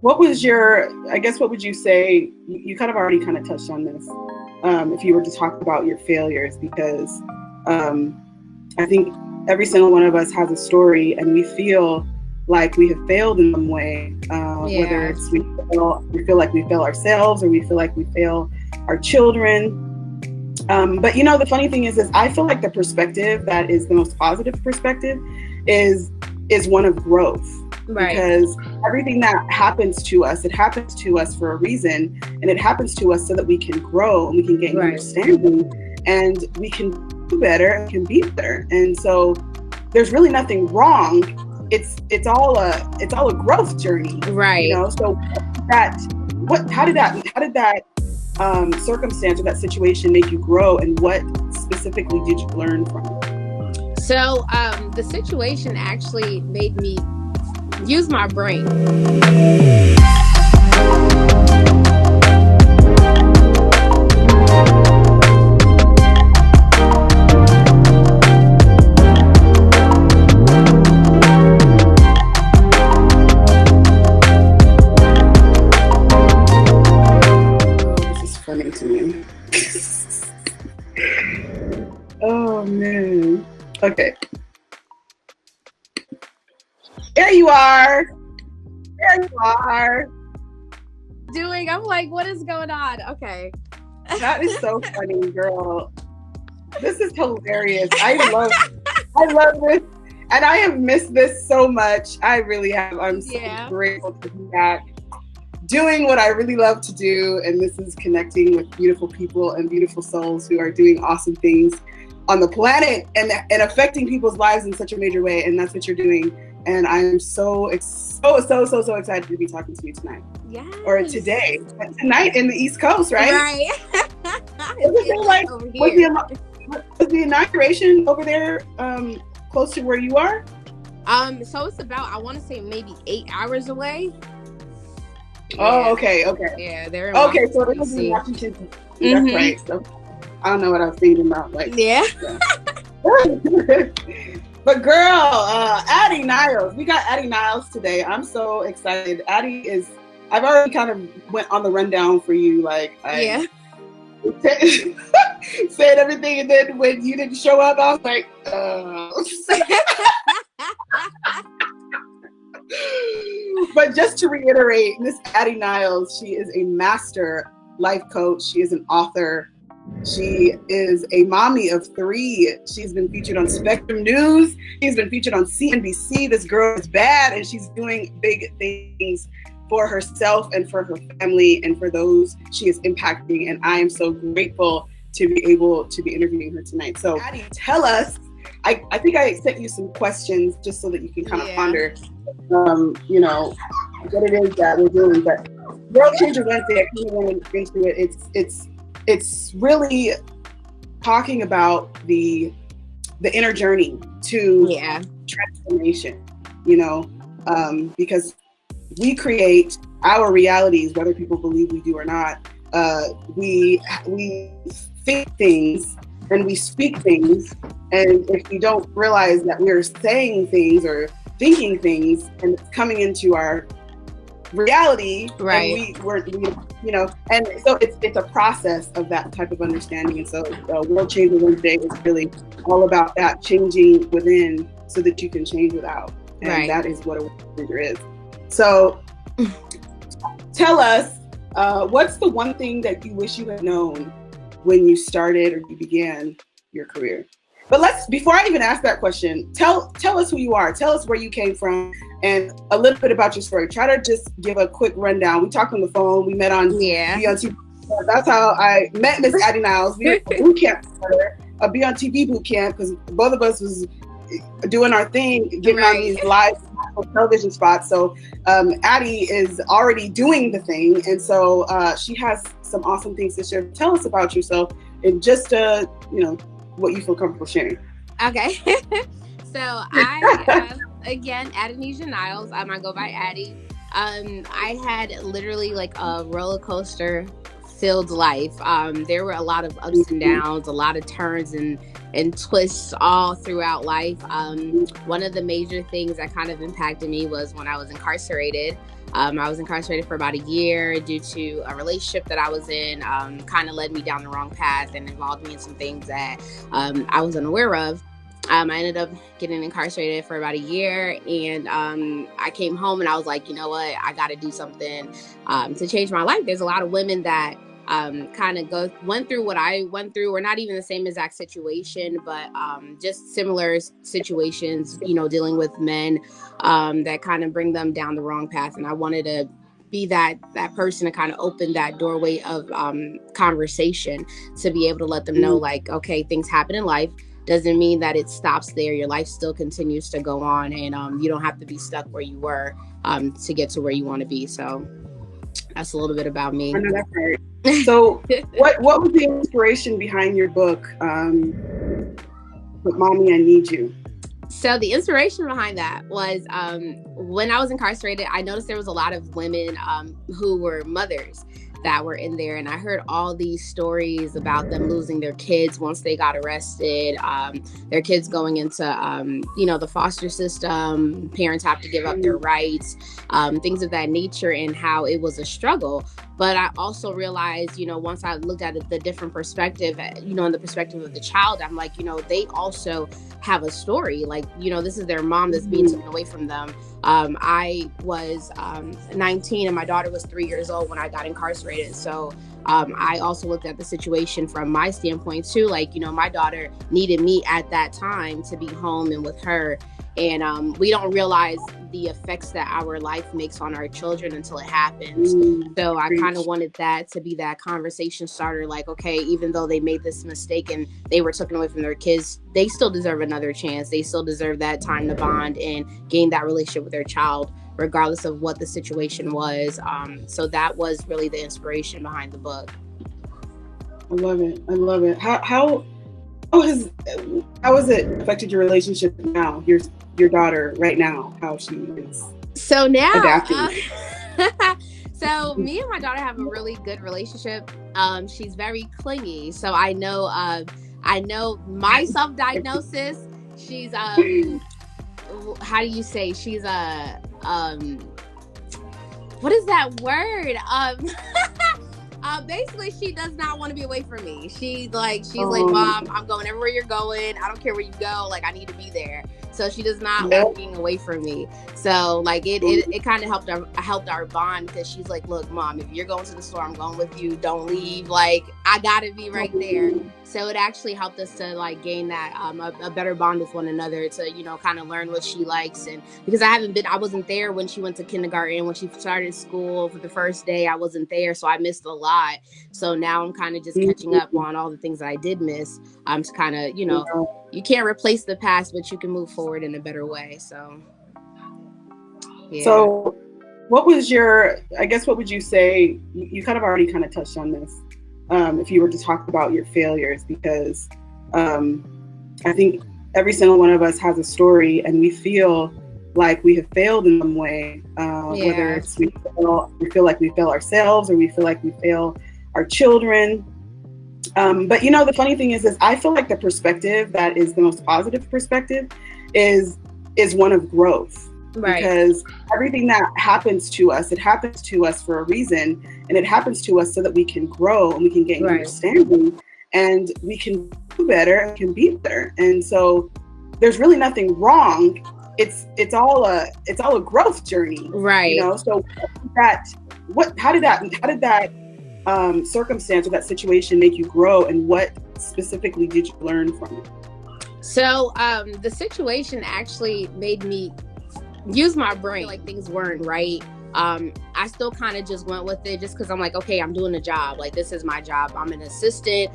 what was your, I guess, what would you say, you kind of already kind of touched on this, if you were to talk about your failures, because I think every single one of us has a story, and we feel like we have failed in some way, whether it's we feel like we fail ourselves, or we feel like we fail our children. But the funny thing is I feel like the perspective that is the most positive perspective is one of growth. Right. Because everything that happens to us, it happens to us for a reason, and it happens to us so that we can grow and we can gain understanding, and we can do better and can be better. And so there's really nothing wrong. It's all a growth journey. Right. So how did that circumstance or that situation make you grow, and what specifically did you learn from it? So the situation actually made me use my brain. This is funny to me. Oh man. Okay. There you are. I'm like, what is going on? Okay. That is so funny, girl. This is hilarious. I love this. And I have missed this so much. I really have. I'm so grateful to be back doing what I really love to do. And this is connecting with beautiful people and beautiful souls who are doing awesome things on the planet and affecting people's lives in such a major way. And that's what you're doing. And I'm so excited to be talking to you tonight. Yes. Or today. Tonight in the East Coast, right? Right. Was the inauguration over there close to where you are? So it's about, I want to say maybe 8 hours away. Oh, okay. Yeah, they're in Washington. So it was in Washington. Mm-hmm. That's right. So I don't know what I was thinking about. Yeah. But girl, Addie Niles. We got Addie Niles today. I'm so excited. I've already kind of went on the rundown for you. Said everything, and then when you didn't show up, I was like, But just to reiterate, Miss Addie Niles, she is a master life coach. She is an author. She is a mommy of 3. She's been featured on Spectrum News. She's been featured on CNBC. This girl is bad, and she's doing big things for herself and for her family and for those she is impacting. And I am so grateful to be able to be interviewing her tonight. So Addie, tell us, I think I sent you some questions just so that you can kind of ponder, what it is that we're doing. But World Changer Wednesday, I kind of went into it. It's really talking about the inner journey to transformation, because we create our realities, whether people believe we do or not. We think things and we speak things, and if we don't realize that we're saying things or thinking things and it's coming into our reality, right? And so it's a process of that type of understanding. And so World Changer Wednesday is really all about that, changing within so that you can change without, and that is what a World Changer is. So tell us, what's the one thing that you wish you had known when you started or you began your career? But before I even ask that question, tell us who you are. Tell us where you came from and a little bit about your story. Try to just give a quick rundown. We talked on the phone. We met on TV. That's how I met Miss Addie Niles. We were at boot camp together, a Be on TV boot camp, because both of us was doing our thing, getting on these live television spots. So Addie is already doing the thing, and so she has some awesome things to share. Tell us about yourself and just what you feel comfortable sharing. Okay. So I again, Adonijah Niles. I go by Addie. I had literally like a roller coaster filled life. There were a lot of ups and downs, a lot of turns and twists all throughout life. One of the major things that kind of impacted me was when I was incarcerated. I was incarcerated for about a year due to a relationship that I was in, kind of led me down the wrong path and involved me in some things that I was unaware of. I ended up getting incarcerated for about a year, and I came home and I was like, you know what, I got to do something to change my life. There's a lot of women that kind of went through what I went through, or not even the same exact situation, but just similar situations, dealing with men that kind of bring them down the wrong path. And I wanted to be that person to kind of open that doorway of conversation, to be able to let them know, like, okay, things happen in life. Doesn't mean that it stops there. Your life still continues to go on, and you don't have to be stuck where you were to get to where you want to be. So that's a little bit about me. I know that's right. So what was the inspiration behind your book, Mommy, I Need You? So the inspiration behind that was when I was incarcerated, I noticed there was a lot of women who were mothers that were in there, and I heard all these stories about them losing their kids once they got arrested, their kids going into the foster system, parents have to give up their rights, things of that nature, and how it was a struggle. But I also realized, once I looked at it, the different perspective, in the perspective of the child, I'm like, they also have a story. Like, this is their mom that's being taken away from them. I was 19 and my daughter was 3 years old when I got incarcerated. So I also looked at the situation from my standpoint too. Like, my daughter needed me at that time to be home and with her. And we don't realize the effects that our life makes on our children until it happens. So I kind of wanted that to be that conversation starter. Like, okay, even though they made this mistake and they were taken away from their kids, they still deserve another chance. They still deserve that time to bond and gain that relationship with their child, regardless of what the situation was. So that was really the inspiration behind the book. I love it. How has it affected your relationship now? Your daughter right now, how she is so now adapting. So me and my daughter have a really good relationship. She's very clingy, so I know my self-diagnosis. She's how do you say, she's what is that word? Basically, she does not want to be away from me. She's like, Mom, I'm going everywhere you're going. I don't care where you go. Like, I need to be there. So she does not like being away from me. So like it kind of helped our bond, because she's like, look, Mom, if you're going to the store, I'm going with you. Don't leave. Like, I gotta be right there. So it actually helped us to like gain that a better bond with one another, to kind of learn what she likes. And because I wasn't there when she went to kindergarten, when she started school for the first day, I wasn't there, so I missed a lot. So now I'm kind of just catching up on all the things that I did miss. I'm just kind of you can't replace the past, but you can move forward in a better way. So yeah. So what would you say, you kind of already kind of touched on this, if you were to talk about your failures, because I think every single one of us has a story, and we feel like we have failed in some way, whether it's we feel like we fail ourselves, or we feel like we fail our children. But the funny thing is I feel like the perspective that is the most positive perspective is one of growth. Right. Because everything that happens to us, it happens to us for a reason, and it happens to us so that we can grow and we can gain understanding, and we can do better and can be better. And so there's really nothing wrong. It's all a growth journey. Right. So how did that circumstance or that situation make you grow, and what specifically did you learn from it? So the situation actually made me use my brain. Like, things weren't right. I still kind of just went with it, just because I'm like, okay, I'm doing a job. Like, this is my job. I'm an assistant.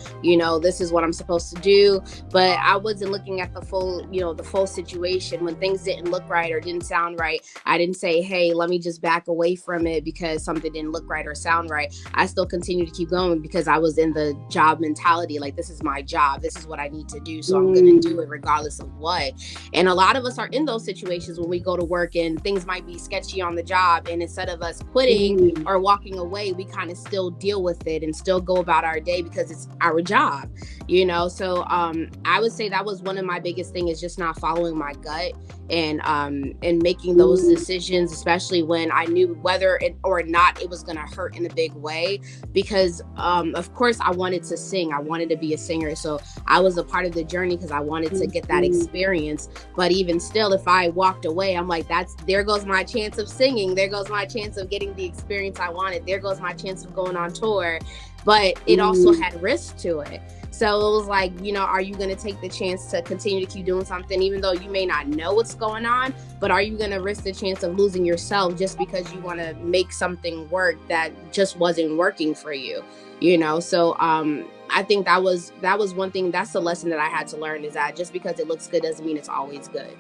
This is what I'm supposed to do. But I wasn't looking at the full situation. When things didn't look right or didn't sound right, I didn't say, hey, let me just back away from it because something didn't look right or sound right. I still continued to keep going, because I was in the job mentality. Like, this is my job. This is what I need to do. So I'm going to do it regardless of what. And a lot of us are in those situations when we go to work and things might be sketchy on the job. And instead of us quitting or walking away, we kind of still deal with it and still go about our day because it's our job, you know? So I would say that was one of my biggest things, is just not following my gut and making those decisions, especially when I knew whether it or not it was going to hurt in a big way. Because of course I wanted to sing, I wanted to be a singer, so I was a part of the journey because I wanted to get that experience. But even still, if I walked away, I'm like, there goes my chance of singing, there goes my chance of getting the experience I wanted, there goes my chance of going on tour. But it also had risk to it. So it was like, you know, are you going to take the chance to continue to keep doing something, even though you may not know what's going on, but are you going to risk the chance of losing yourself just because you want to make something work that just wasn't working for you, you know? So I think that was one thing, that's the lesson that I had to learn, is that just because it looks good doesn't mean it's always good.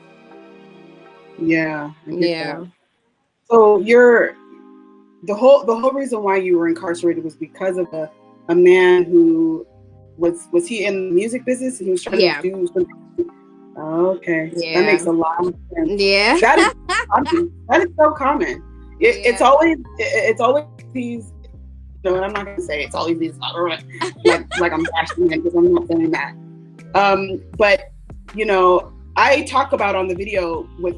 Yeah. That. So the whole reason why you were incarcerated was because of a man who was he in the music business and he was trying to do something? Okay. Yeah. That makes a lot of sense. Yeah. That is so common. It's always these, you know, and I'm not going to say it's always these, like I'm bashing it, because I'm not saying that. But, you know, I talk about on the video with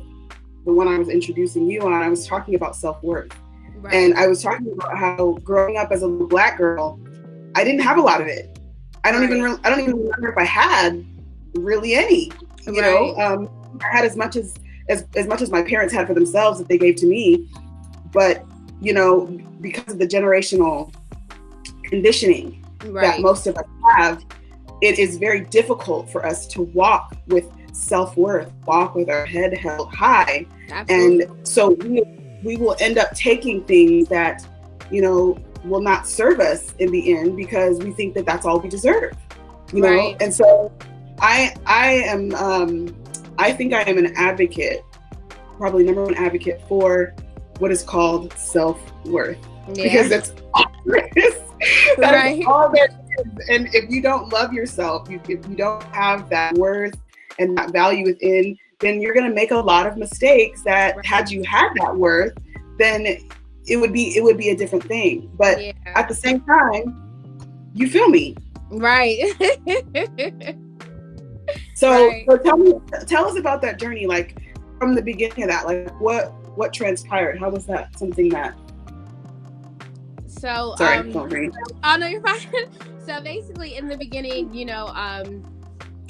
the one I was introducing you on, I was talking about self-worth. Right. And I was talking about how growing up as a little Black girl, I didn't have a lot of it. I don't even remember if I had really any. You know, I had as much as my parents had for themselves that they gave to me, but you know, because of the generational conditioning that most of us have, it is very difficult for us to walk with self-worth, walk with our head held high. Absolutely. And so we will end up taking things that, you know, will not serve us in the end because we think that that's all we deserve, you know? And so I think I am an advocate, probably number one advocate for what is called self-worth, because that's all there is. That is all there is. And if you don't love yourself, if you don't have that worth and that value within, then you're going to make a lot of mistakes that had you had that worth, then it would be a different thing. But at the same time, you feel me? Right. So tell us about that journey, like from the beginning of that, like what transpired? How was that something that? So sorry, oh no, you're fine. So basically in the beginning, you know,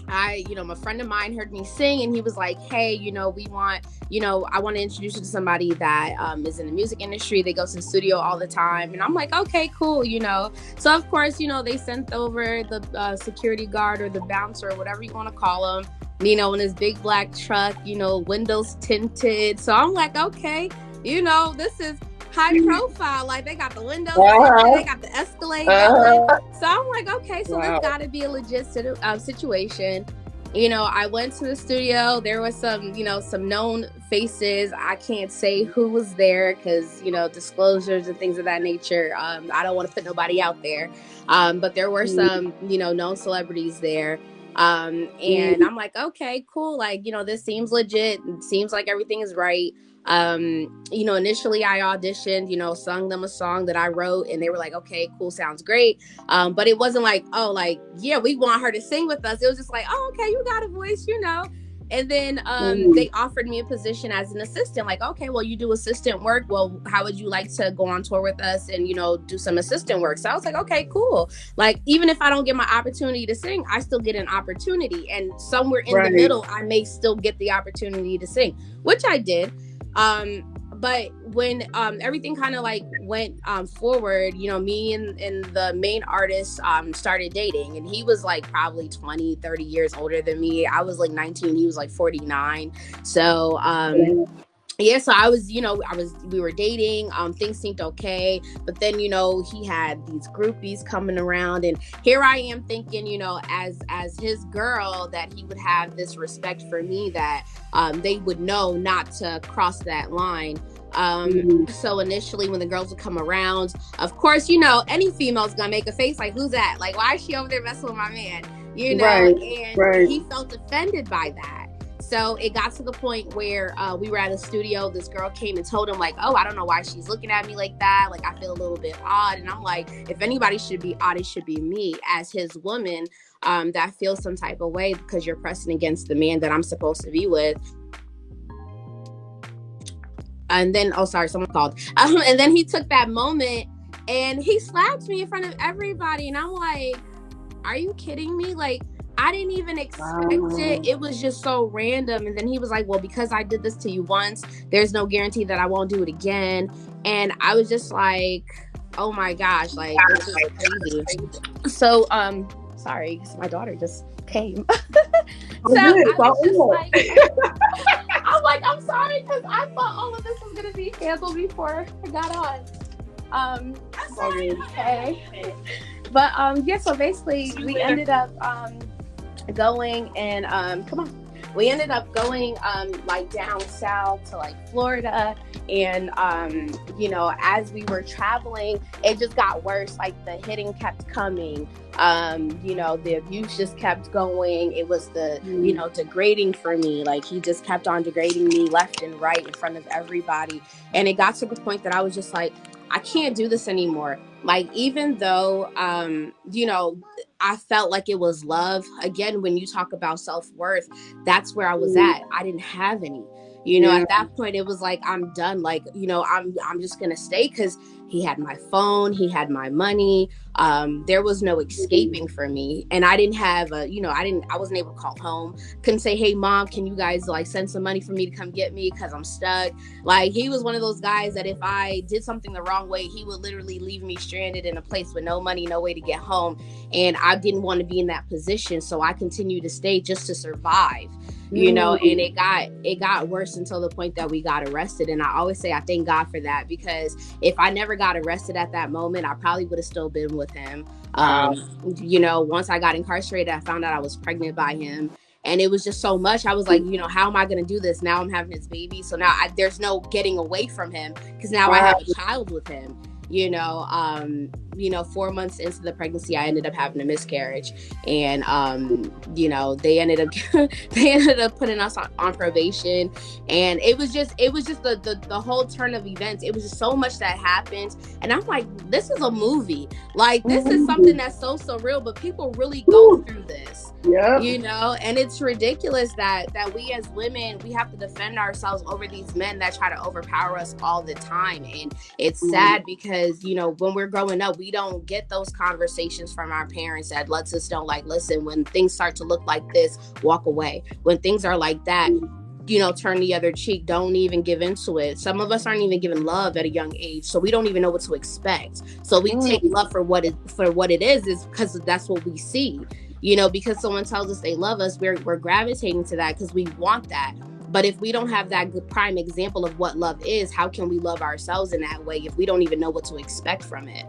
my friend of mine heard me sing and he was like, hey, you know, I want to introduce you to somebody that is in the music industry. They go to the studio all the time. And I'm like, okay, cool, you know. So of course, you know, they sent over the security guard or the bouncer or whatever you want to call him, you know, in his big black truck, you know, windows tinted. So I'm like, okay, you know, this is high profile. Like they got the windows, they got the Escalade going. So I'm like, okay, so this got to be a legit situation. You know, I went to the studio. There was some known faces. I can't say who was there because, you know, disclosures and things of that nature. I don't want to put nobody out there. But there were some, you know, known celebrities there. And I'm like, okay, cool. Like, you know, this seems legit. It seems like everything is right. You know, initially I auditioned, you know, sung them a song that I wrote and they were like, okay, cool. Sounds great. But it wasn't like, oh, like, yeah, we want her to sing with us. It was just like, oh, okay, you got a voice, you know? And then they offered me a position as an assistant, like, okay, well, you do assistant work. Well, how would you like to go on tour with us and, you know, do some assistant work? So I was like, okay, cool. Like, even if I don't get my opportunity to sing, I still get an opportunity. And somewhere in the middle, I may still get the opportunity to sing, which I did. But when everything kind of like went forward, you know, me and the main artist started dating, and he was like probably 20, 30 years older than me. I was like 19, he was like 49. So so I was, you know, we were dating, things seemed okay, but then, you know, he had these groupies coming around, and here I am thinking, you know, as his girl, that he would have this respect for me, that they would know not to cross that line. So initially when the girls would come around, of course, you know, any female's gonna make a face like, who's that? Like, why is she over there messing with my man? You know, he felt offended by that. So it got to the point where we were at a studio. This girl came and told him like, oh, I don't know why she's looking at me like that. Like, I feel a little bit odd. And I'm like, if anybody should be odd, it should be me as his woman, that feels some type of way because you're pressing against the man that I'm supposed to be with. And then, oh, sorry, someone called. And then he took that moment and he slapped me in front of everybody. And I'm like, are you kidding me? Like, I didn't even expect it. It was just so random. And then he was like, well, because I did this to you once, there's no guarantee that I won't do it again. And I was just like, oh my gosh, like, this is crazy. So, sorry, my daughter just came. So I was just like, I'm sorry, because I thought all of this was going to be handled before I got on. I'm sorry. Okay. But yeah, so basically we ended up going and we ended up going like down south to like Florida, and you know, as we were traveling, it just got worse. Like, the hitting kept coming, you know, the abuse just kept going. It was the you know, degrading for me. Like, he just kept on degrading me left and right in front of everybody, and it got to the point that I was just like, I can't do this anymore. Like, even though, you know, I felt like it was love. Again, when you talk about self-worth, that's where I was at. I didn't have any, you know, at that point, it was like, I'm done. Like, you know, I'm just going to stay, because he had my phone, he had my money. There was no escaping for me. And I didn't have you know, I wasn't able to call home. Couldn't say, hey mom, can you guys like send some money for me to come get me, because I'm stuck. Like, he was one of those guys that if I did something the wrong way, he would literally leave me stranded in a place with no money, no way to get home. And I didn't want to be in that position. So I continued to stay just to survive, you know, and it got worse until the point that we got arrested. And I always say I thank God for that, because if I never got arrested at that moment, I probably would have still been with him. You know, once I got incarcerated, I found out I was pregnant by him. And it was just so much. I was like, you know, how am I going to do this? Now I'm having his baby. So now there's no getting away from him, because now I have a child with him. You know, 4 months into the pregnancy, I ended up having a miscarriage, and you know, they ended up putting us on probation, and it was just the whole turn of events. It was just so much that happened, and I'm like, this is a movie. Like, this is something that's so surreal, but people really go through this. Yeah, you know, and it's ridiculous that we as women, we have to defend ourselves over these men that try to overpower us all the time. And it's sad, because, you know, when we're growing up, we don't get those conversations from our parents that lets us know, like, listen, when things start to look like this, walk away. When things are like that, you know, turn the other cheek. Don't even give into it. Some of us aren't even given love at a young age, so we don't even know what to expect. So we take love for what it is because that's what we see. You know, because someone tells us they love us, we're gravitating to that because we want that. But if we don't have that good prime example of what love is, how can we love ourselves in that way if we don't even know what to expect from it?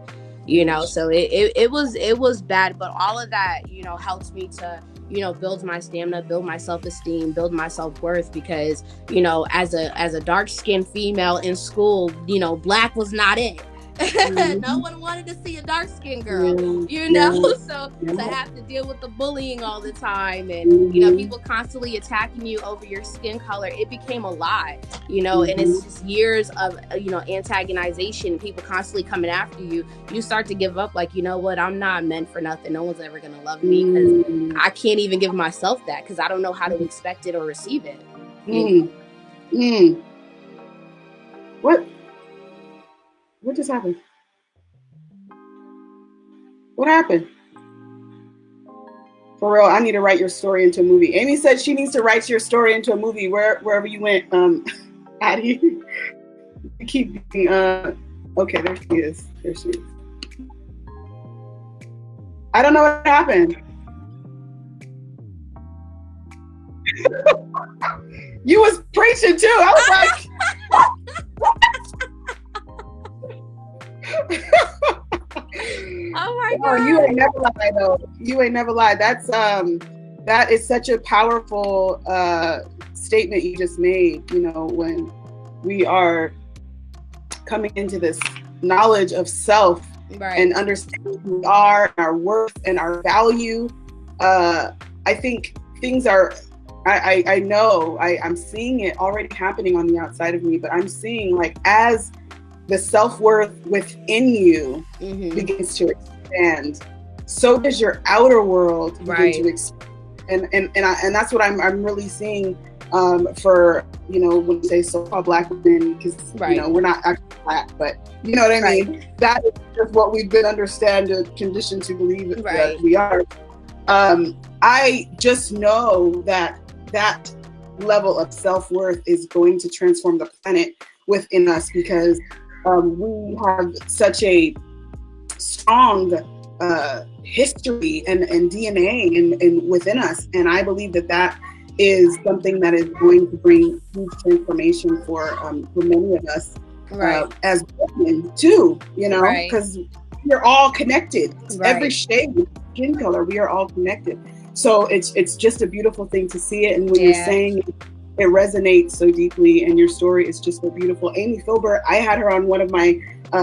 You know, so it was bad, but all of that, you know, helped me to, you know, build my stamina, build my self-esteem, build my self-worth, because, you know, as a dark-skinned female in school, you know, black was not it. No one wanted to see a dark-skinned girl, you know, so to have to deal with the bullying all the time, and, you know, people constantly attacking you over your skin color, it became a lot, you know, and it's just years of, you know, antagonization, people constantly coming after you. You start to give up, like, you know what, I'm not meant for nothing. No one's ever gonna love me, because I can't even give myself that, because I don't know how to expect it or receive it. What just happened? What happened? For real, I need to write your story into a movie. Amy said she needs to write your story into a movie wherever you went, Addie. You keep being, okay, there she is. There she is. I don't know what happened. You was preaching too. I was like, oh my God. You ain't never lied though. You ain't never lied. That's that is such a powerful statement you just made, you know, when we are coming into this knowledge of self, right, and understanding who we are, our worth and our value. I think things are I know I'm seeing it already happening on the outside of me, but I'm seeing like as the self-worth within you begins to expand, so does your outer world begin to expand. And that's what I'm really seeing for, you know, when you say so-called Black women, because you know, we're not actually Black, but you know what I mean? That is just what we've been conditioned to believe that we are. I just know that that level of self-worth is going to transform the planet within us, because we have such a strong history and DNA and within us, and I believe that is something that is going to bring huge transformation for many of us as women too, you know, because we're all connected. Every shade of skin color, we are all connected. So it's just a beautiful thing to see it, and when you're saying it resonates so deeply, and your story is just so beautiful. Amy Filbert, I had her on one of my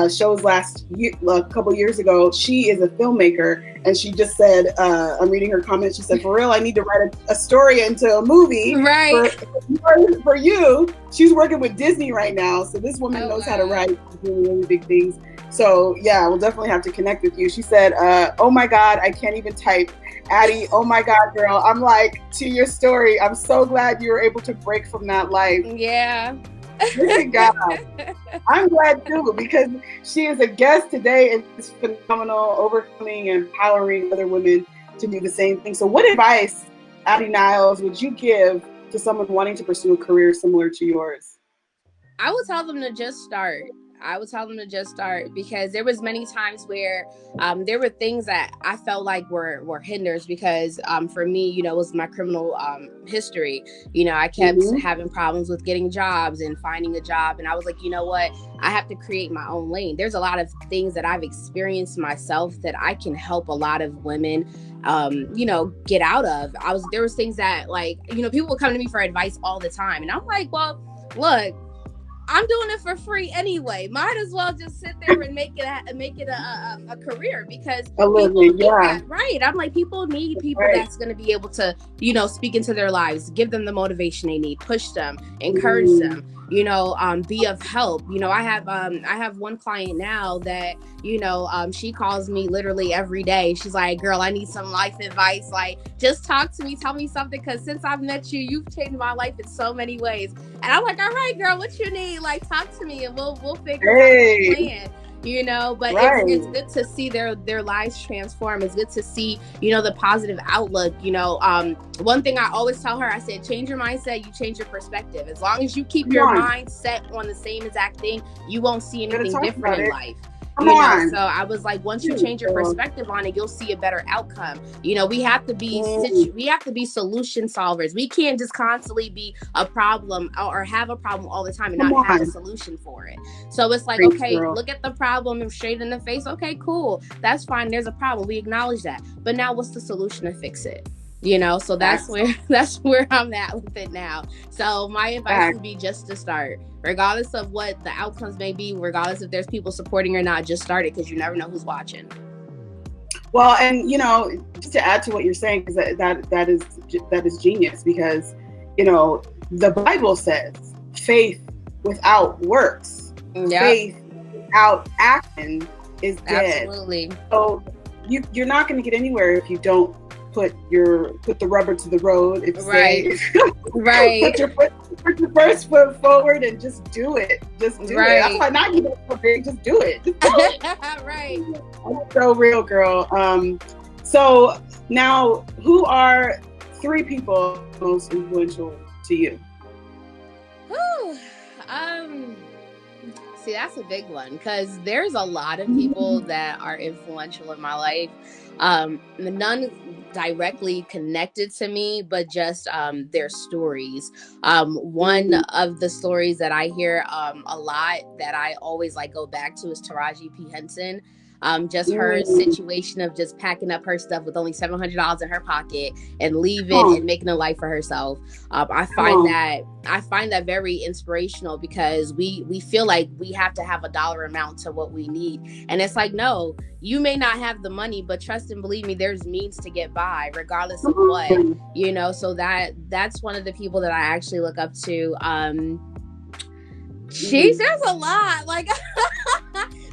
shows last year, a couple years ago. She is a filmmaker, and she just said, I'm reading her comments, she said, for real, I need to write a story into a movie for you. She's working with Disney right now, so this woman knows how to write really, really big things. So yeah, we'll definitely have to connect with you. She said, oh my God, I can't even type. Addie, oh my God, girl. I'm like, to your story, I'm so glad you were able to break from that life. Yeah. Look at God. I'm glad too, because she is a guest today and it's phenomenal, overcoming and empowering other women to do the same thing. So what advice, Addie Niles, would you give to someone wanting to pursue a career similar to yours? I would tell them to just start. Because there was many times where there were things that I felt like were hinders, because for me, you know, it was my criminal history. You know, I kept having problems with getting jobs and finding a job. And I was like, you know what? I have to create my own lane. There's a lot of things that I've experienced myself that I can help a lot of women you know, get out of. There was things that, like, you know, people would come to me for advice all the time. And I'm like, well, look, I'm doing it for free anyway. Might as well just sit there and make it a career, because people need that, right? I'm like, people need people that's going to be able to, you know, speak into their lives, give them the motivation they need, push them, encourage them, you know, be of help. You know, I have one client now that, you know, she calls me literally every day. She's like, girl, I need some life advice. Like, just talk to me, tell me something, because since I've met you, you've changed my life in so many ways. And I'm like, all right, girl, what you need? Like, talk to me and we'll figure out a plan. You know, but it's good to see their lives transform. It's good to see, you know, the positive outlook. You know, one thing I always tell her, I said, change your mindset, you change your perspective. As long as you keep your mind set on the same exact thing, you won't see anything different in life. You know, so I was like, once you change your perspective on it, you'll see a better outcome. You know, we have to be solution solvers. We can't just constantly be a problem or have a problem all the time and not have a solution for it. So it's like, okay, look at the problem and straight in the face. Okay, cool. That's fine. There's a problem. We acknowledge that. But now what's the solution to fix it? You know, so that's where I'm at with it now. So my advice would be just to start, regardless of what the outcomes may be, regardless if there's people supporting or not. Just start it, because you never know who's watching. Well, and you know, just to add to what you're saying, because that is genius, because you know, the Bible says faith without works, faith without action is dead. Absolutely. So you're not going to get anywhere if you don't put the rubber to the road. It's put your first foot forward and just do it. Just do it. That's why not you don't big. Just do it. Right. That's so real, girl. So now, who are 3 people most influential to you? See, that's a big one, because there's a lot of people that are influential in my life. None directly connected to me, but just their stories. One of the stories that I hear a lot that I always like go back to is Taraji P. Henson. Just her situation of just packing up her stuff with only $700 in her pocket and leaving and making a life for herself. I find that very inspirational, because we feel like we have to have a dollar amount to what we need. And it's like, no, you may not have the money, but trust and believe me, there's means to get by. by, regardless Come of what, on. you know. So that's one of the people that I actually look up to. Jeez, there's a lot. Like,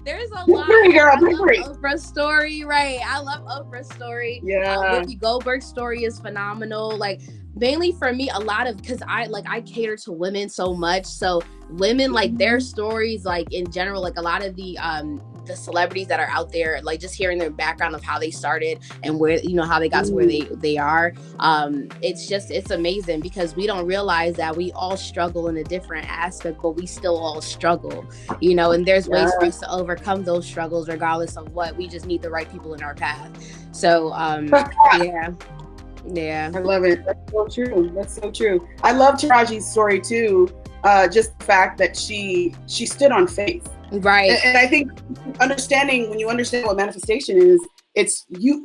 there's a lot. Girl, I love Oprah's story, right? I love Oprah's story. Yeah. Whoopi Goldberg's story is phenomenal. Like, mainly for me, a lot of, because I cater to women so much. So women, like, their stories, like, in general, like a lot of the celebrities that are out there, like, just hearing their background of how they started and where, you know, how they got to where they are. It's amazing, because we don't realize that we all struggle in a different aspect, but we still all struggle, you know, and there's ways for us to overcome those struggles regardless of what. We just need the right people in our path. So yeah. I love it. That's so true. That's so true. I love Taraji's story too. Just the fact that she stood on faith. Right. And I think when you understand what manifestation is, it's you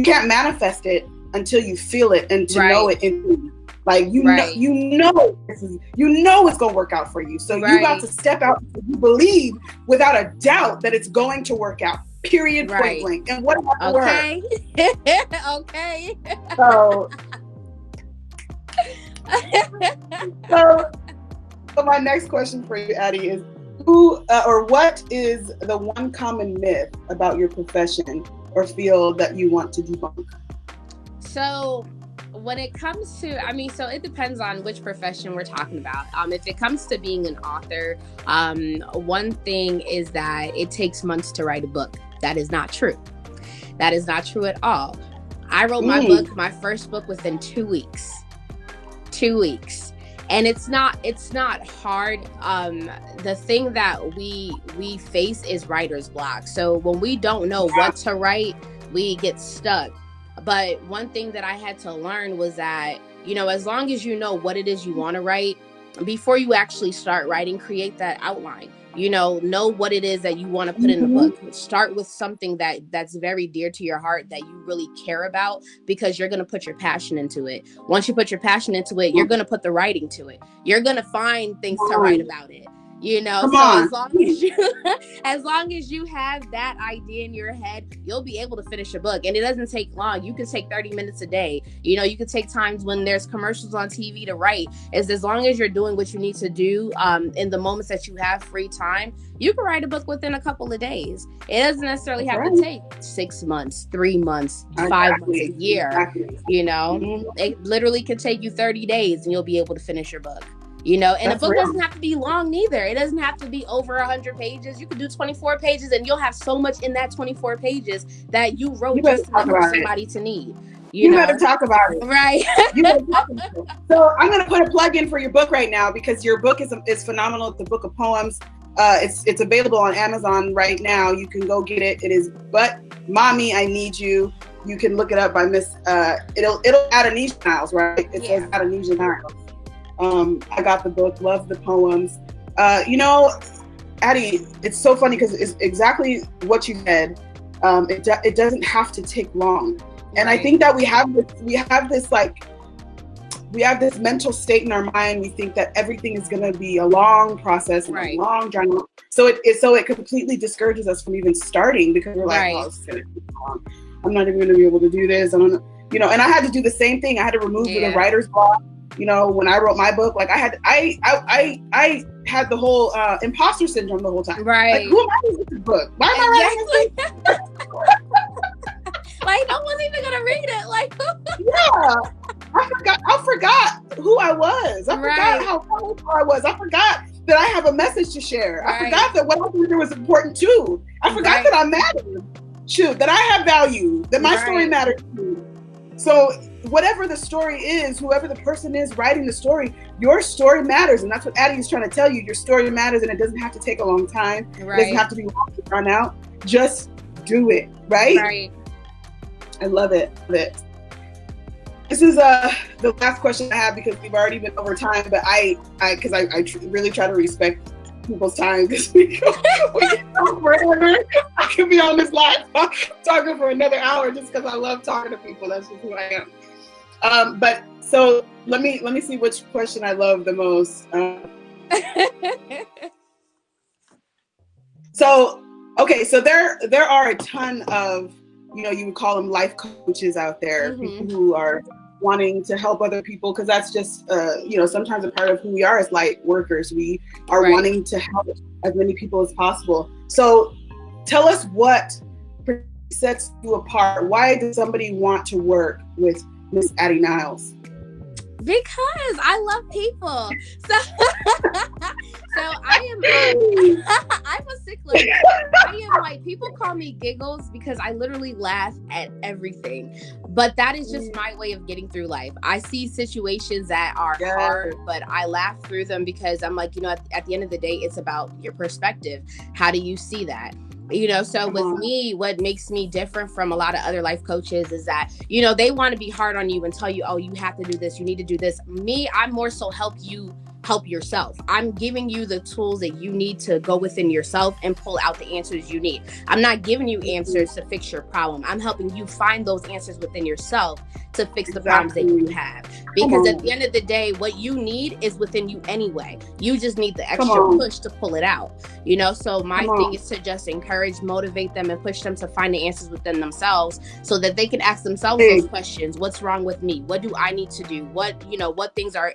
can't manifest it until you feel it and to know it. Like, you know it's going to work out for you. So you got to step out. You believe without a doubt that it's going to work out. Period. Point blank. And what about the word? Okay. So my next question for you, Addie, is who or what is the one common myth about your profession or field that you want to debunk? So when it comes to, so it depends on which profession we're talking about. If it comes to being an author, one thing is that it takes months to write a book. That is not true. That is not true at all. I wrote my first book within 2 weeks. 2 weeks. And it's not hard. The thing that we face is writer's block. So when we don't know what to write, we get stuck. But one thing that I had to learn was that, you know, as long as you know what it is you want to write, before you actually start writing, create that outline. You know what it is that you want to put in the book. Start with something that's very dear to your heart, that you really care about, because you're going to put your passion into it. Once you put your passion into it, you're going to put the writing to it. You're going to find things to write about it. You know, as long as you have that idea in your head, you'll be able to finish a book. And it doesn't take long. You can take 30 minutes a day. You know, you can take times when there's commercials on TV to write. As long as you're doing what you need to do in the moments that you have free time, you can write a book within a couple of days. It doesn't necessarily have to take 6 months, 3 months, 5 months, a year. You know, it literally can take you 30 days and you'll be able to finish your book. You know, and a book doesn't have to be long neither. It doesn't have to be over 100 pages. You could do 24 pages and you'll have so much in that 24 pages that you wrote just enough for somebody to need. You know? Better talk about it. Right. So I'm going to put a plug in for your book right now, because your book is phenomenal. It's a book of poems. It's available on Amazon right now. You can go get it. It is But Mommy, I Need You. You can look it up by Miss it'll Adonijah Niles, right? It says Adonijah Niles. I got the book, love the poems. You know, Addie, it's so funny because it's exactly what you said. It doesn't have to take long. And I think that we have this mental state in our mind. We think that everything is going to be a long process, and a long journey. So it completely discourages us from even starting, because we're like, oh, this is going to be long. I'm not even going to be able to do this. And I had to do the same thing. I had to remove the writer's block. You know, when I wrote my book, like I had the whole imposter syndrome the whole time. Right. Like, who am I writing this book? Why am I writing this book? Like, no one's even gonna read it. Like, I forgot who I was. I forgot how powerful I was. I forgot that I have a message to share. I forgot that what I did was important too. I forgot that I mattered. Shoot, that I have value. That my story matters too. So whatever the story is, whoever the person is writing the story, your story matters. And that's what Addie is trying to tell you. Your story matters, and it doesn't have to take a long time. It doesn't have to be long to run out. Just do it, right? I love it. This is the last question I have, because we've already been over time, but I really try to respect people's time, because we can talk forever. I could be on this live talking for another hour just because I love talking to people. That's just who I am. But so let me see which question I love the most. So there are a ton of you would call them life coaches out there, Mm-hmm. people who are wanting to help other people, because that's just, sometimes a part of who we are as light workers. We are Right. wanting to help as many people as possible. So tell us what sets you apart. Why does somebody want to work with Miss Addie Niles? Because I love people. So I'm a stickler. I am like, people call me Giggles because I literally laugh at everything. But that is just my way of getting through life. I see situations that are hard, but I laugh through them because I'm like, at the end of the day, it's about your perspective. How do you see that? So with me, what makes me different from a lot of other life coaches is that, they want to be hard on you and tell you, oh, you have to do this, you need to do this. Me, I'm more so help yourself. I'm giving you the tools that you need to go within yourself and pull out the answers you need. I'm not giving you answers to fix your problem. I'm helping you find those answers within yourself to fix the problems that you have. Because at the end of the day, what you need is within you anyway. You just need the extra push to pull it out. So my thing is to just encourage, motivate them, and push them to find the answers within themselves so that they can ask themselves those questions. What's wrong with me? What do I need to do? What things are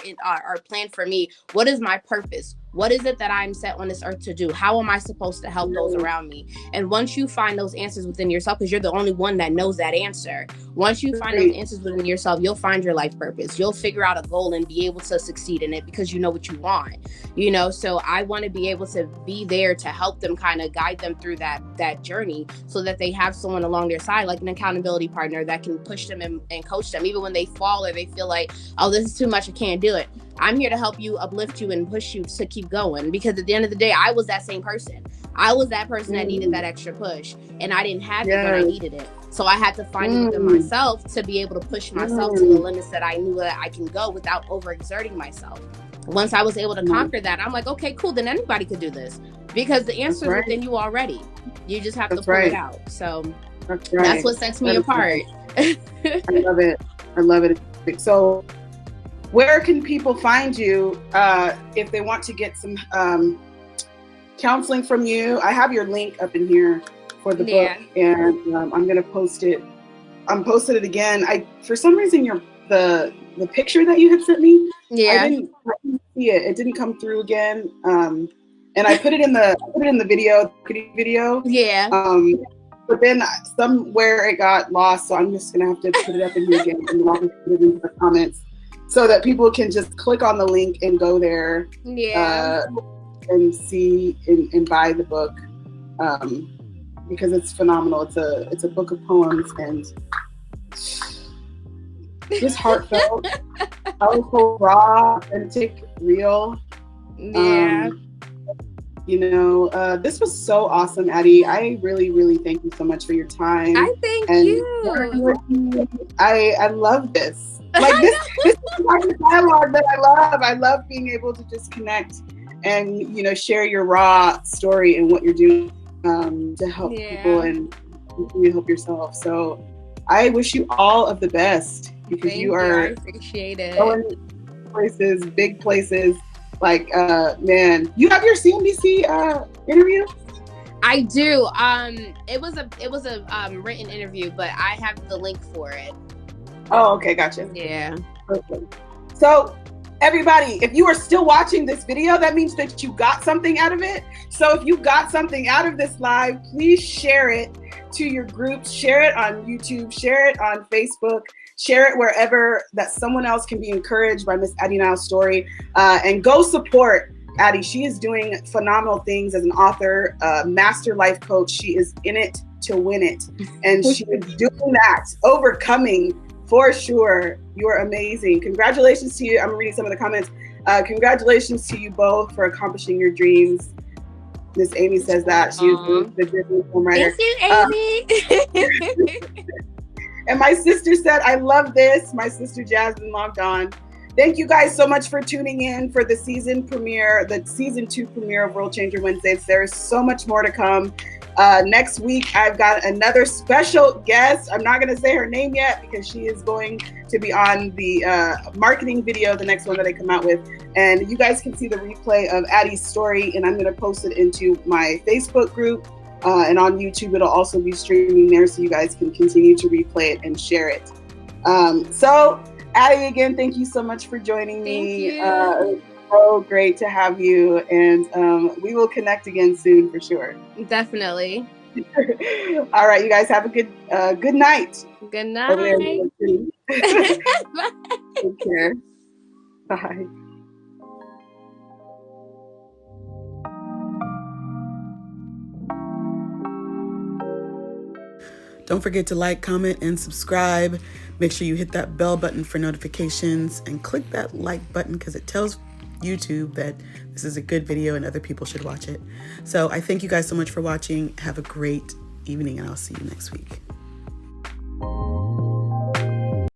planned for me? What is my purpose? What is it that I'm set on this earth to do? How am I supposed to help those around me? And once you find those answers within yourself, because you're the only one that knows that answer, once you find those answers within yourself, you'll find your life purpose. You'll figure out a goal and be able to succeed in it because you know what you want. So I want to be able to be there to help them, kind of guide them through that journey so that they have someone along their side, like an accountability partner that can push them and coach them, even when they fall or they feel like, oh, this is too much, I can't do it. I'm here to help you, uplift you, and push you to keep going. Because at the end of the day, I was that same person. I was that person that needed that extra push, and I didn't have it when I needed it. So I had to find it within myself to be able to push myself to the limits that I knew that I can go without overexerting myself. Once I was able to conquer that, I'm like, okay, cool, then anybody could do this. Because the answer is within you already. You just have to pull it out. So that's what sets me apart. I love it. I love it. So where can people find you if they want to get some counseling from you? I have your link up in here for the book, and I'm going to post it. I'm posted it again. For some reason, the picture that you had sent me, I didn't see it. It didn't come through again. And I put it in the video. Yeah. But then somewhere it got lost, so I'm just gonna have to put it up in here again and I'll put it in the comments so that people can just click on the link and go there. And see and buy the book because it's phenomenal. It's a book of poems and just heartfelt, powerful, raw, authentic, real. This was so awesome, Addie. I really, really thank you so much for your time. I thank you. I love this. Like this is the kind of dialogue that I love. I love being able to just connect and share your raw story and what you're doing to help people and you help yourself. So I wish you all of the best because you are I appreciate it. Going places, big places. Like man, you have your CNBC interview? I do. It was a written interview, but I have the link for it. Oh, okay, gotcha. Yeah. Perfect. So everybody, if you are still watching this video, that means that you got something out of it. So if you got something out of this live, please share it to your groups, share it on YouTube, share it on Facebook, share it wherever that someone else can be encouraged by Miss Addie Niles Story, and go support Addie. She is doing phenomenal things as an author, master life coach. She is in it to win it. And she is doing that, overcoming for sure. You are amazing. Congratulations to you. I'm reading some of the comments. Congratulations to you both for accomplishing your dreams. Miss Amy says that. She is the Disney film writer. Thank you, Amy. And my sister said, I love this. My sister Jasmine logged on. Thank you guys so much for tuning in for the season 2 premiere of World Changer Wednesdays. There is so much more to come. Next week, I've got another special guest. I'm not going to say her name yet because she is going to be on the marketing video, the next one that I come out with. And you guys can see the replay of Addie's story, and I'm going to post it into my Facebook group. And on YouTube, it'll also be streaming there, so you guys can continue to replay it and share it. So, Addie, again, thank you so much for joining me. So great to have you, and we will connect again soon for sure. Definitely. All right, you guys have a good night. Good night. Bye. Take care. Bye. Don't forget to like, comment, and subscribe. Make sure you hit that bell button for notifications and click that like button because it tells YouTube that this is a good video and other people should watch it. So I thank you guys so much for watching. Have a great evening, and I'll see you next week.